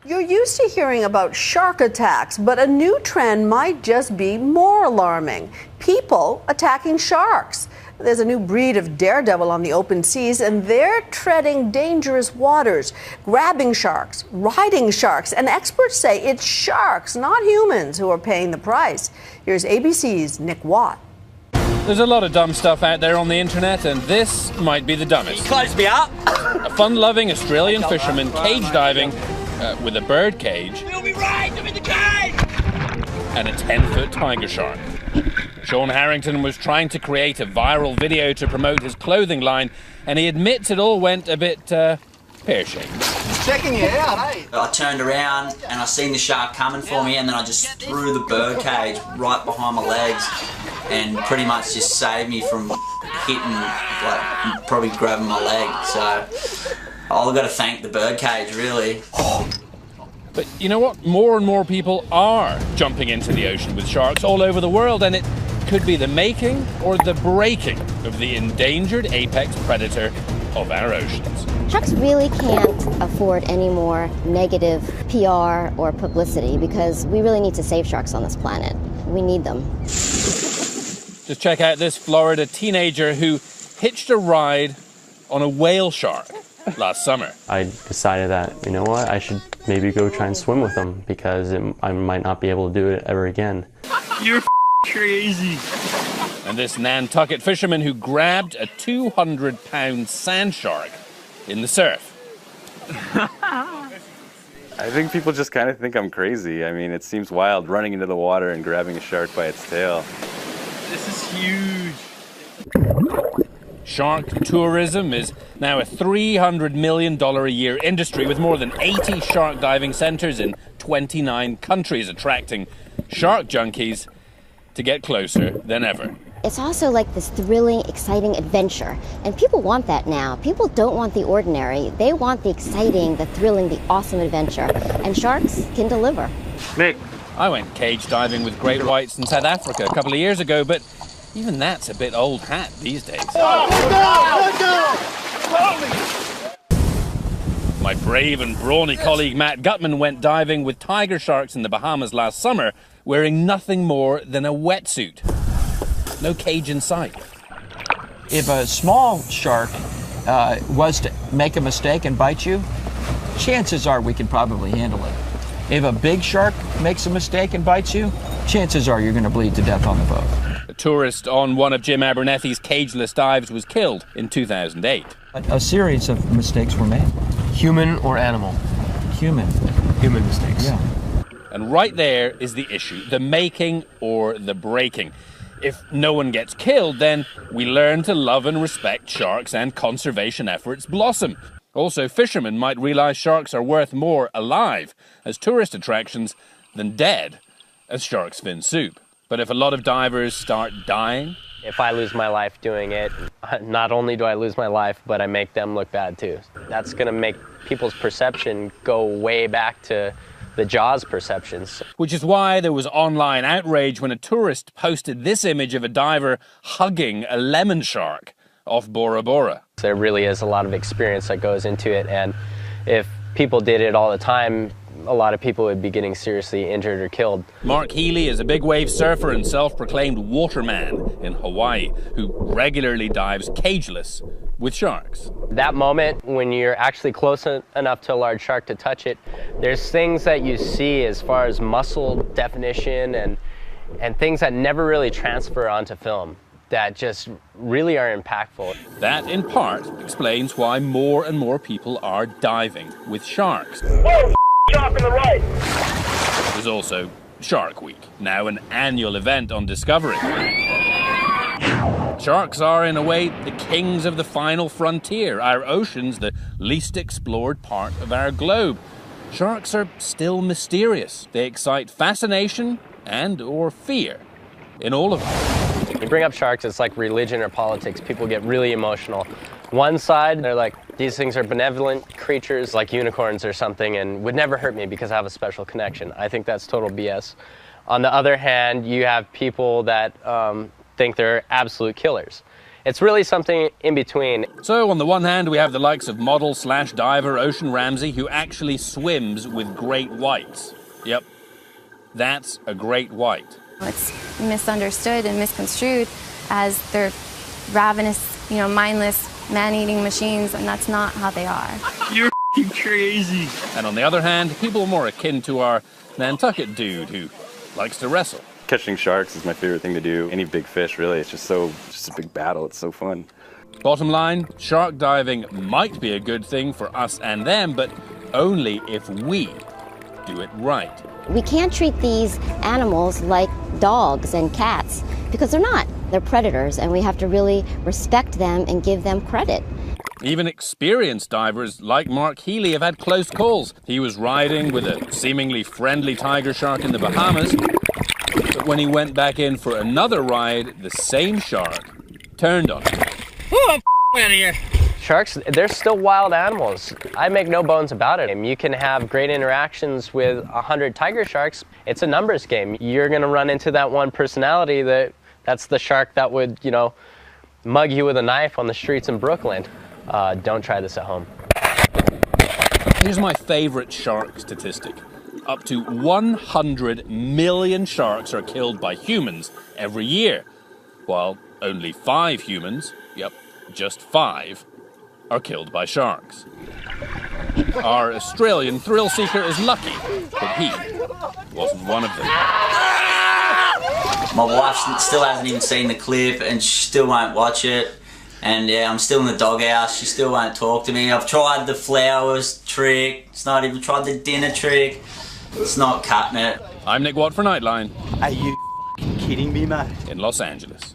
You're used to hearing about shark attacks, but a new trend might just be more alarming. People attacking sharks. There's a new breed of daredevil on the open seas, and they're treading dangerous waters, grabbing sharks, riding sharks, and experts say it's sharks, not humans, who are paying the price. Here's ABC's Nick Watt. There's a lot of dumb stuff out there on the internet, and this might be the dumbest. Close me up! A fun-loving Australian fisherman cage diving with a bird cage. We'll be right, I'm in the cage! And a 10-foot tiger shark. Sean Harrington was trying to create a viral video to promote his clothing line, and he admits it all went a bit pear-shaped. Checking you out, eh? I turned around and I seen the shark coming for me, and then I just threw the bird cage right behind my legs and pretty much just saved me from hitting, like, probably grabbing my leg. So I've got to thank the bird cage, really. But you know what? More and more people are jumping into the ocean with sharks all over the world, and it could be the making or the breaking of the endangered apex predator of our oceans. Sharks really can't afford any more negative PR or publicity because we really need to save sharks on this planet. We need them. Just check out this Florida teenager who hitched a ride on a whale shark last summer. I decided that, you know what, I should maybe go try and swim with them because I might not be able to do it ever again. You're crazy. And this Nantucket fisherman who grabbed a 200-pound sand shark in the surf. I think people just kind of think I'm crazy. I mean, it seems wild running into the water and grabbing a shark by its tail. This is huge. Shark tourism is now a $300 million a year industry with more than 80 shark diving centers in 29 countries, attracting shark junkies to get closer than ever. It's also like this thrilling, exciting adventure. And people want that now. People don't want the ordinary. They want the exciting, the thrilling, the awesome adventure. And sharks can deliver. Nick. I went cage diving with great whites in South Africa a couple of years ago, but even that's a bit old hat these days. My brave and brawny colleague Matt Gutman went diving with tiger sharks in the Bahamas last summer, wearing nothing more than a wetsuit. No cage in sight. If a small shark was to make a mistake and bite you, chances are we can probably handle it. If a big shark makes a mistake and bites you, chances are you're going to bleed to death on the boat. A tourist on one of Jim Abernethy's cageless dives was killed in 2008. A series of mistakes were made. Human or animal? Human. Human mistakes. Yeah. And right there is the issue, the making or the breaking. If no one gets killed, then we learn to love and respect sharks and conservation efforts blossom. Also, fishermen might realize sharks are worth more alive as tourist attractions than dead as shark's fin soup. But if a lot of divers start dying... If I lose my life doing it, not only do I lose my life, but I make them look bad too. That's going to make people's perception go way back to the Jaws perceptions. Which is why there was online outrage when a tourist posted this image of a diver hugging a lemon shark off Bora Bora. There really is a lot of experience that goes into it, and if people did it all the time, a lot of people would be getting seriously injured or killed. Mark Healy is a big wave surfer and self-proclaimed waterman in Hawaii who regularly dives cageless with sharks. That moment when you're actually close enough to a large shark to touch it, there's things that you see as far as muscle definition and things that never really transfer onto film that just really are impactful. That, in part, explains why more and more people are diving with sharks. Whoa, shark on the right! There's also Shark Week, now an annual event on Discovery. Sharks are, in a way, the kings of the final frontier, our oceans, the least explored part of our globe. Sharks are still mysterious. They excite fascination and or fear in all of us. You bring up sharks, it's like religion or politics. People get really emotional. One side, they're like, these things are benevolent creatures like unicorns or something and would never hurt me because I have a special connection. I think that's total BS. On the other hand, you have people that think they're absolute killers. It's really something in between. So on the one hand, we have the likes of model/diver Ocean Ramsey, who actually swims with great whites. Yep, that's a great white. It's misunderstood and misconstrued as they're ravenous, mindless, man-eating machines, and that's not how they are. You're crazy. And on the other hand, people more akin to our Nantucket dude who likes to wrestle. Catching sharks is my favorite thing to do. Any big fish, really. It's just a big battle. It's so fun. Bottom line, shark diving might be a good thing for us and them, but only if we do it right. We can't treat these animals like dogs and cats because they're not. They're predators, and we have to really respect them and give them credit. Even experienced divers like Mark Healy have had close calls. He was riding with a seemingly friendly tiger shark in the Bahamas, but when he went back in for another ride, the same shark turned on him. Out of here. Sharks, they're still wild animals. I make no bones about it. You can have great interactions with 100 tiger sharks. It's a numbers game. You're going to run into that one personality that's the shark that would, mug you with a knife on the streets in Brooklyn. Don't try this at home. Here's my favorite shark statistic. Up to 100 million sharks are killed by humans every year, while only 5 humans, yep, just 5, are killed by sharks. Our Australian thrill seeker is lucky that he wasn't one of them. My wife still hasn't even seen the clip and she still won't watch it. And yeah, I'm still in the doghouse. She still won't talk to me. I've tried the flowers trick. It's not even tried the dinner trick. It's not cutting it. I'm Nick Watt for Nightline. Are you kidding me, mate? In Los Angeles.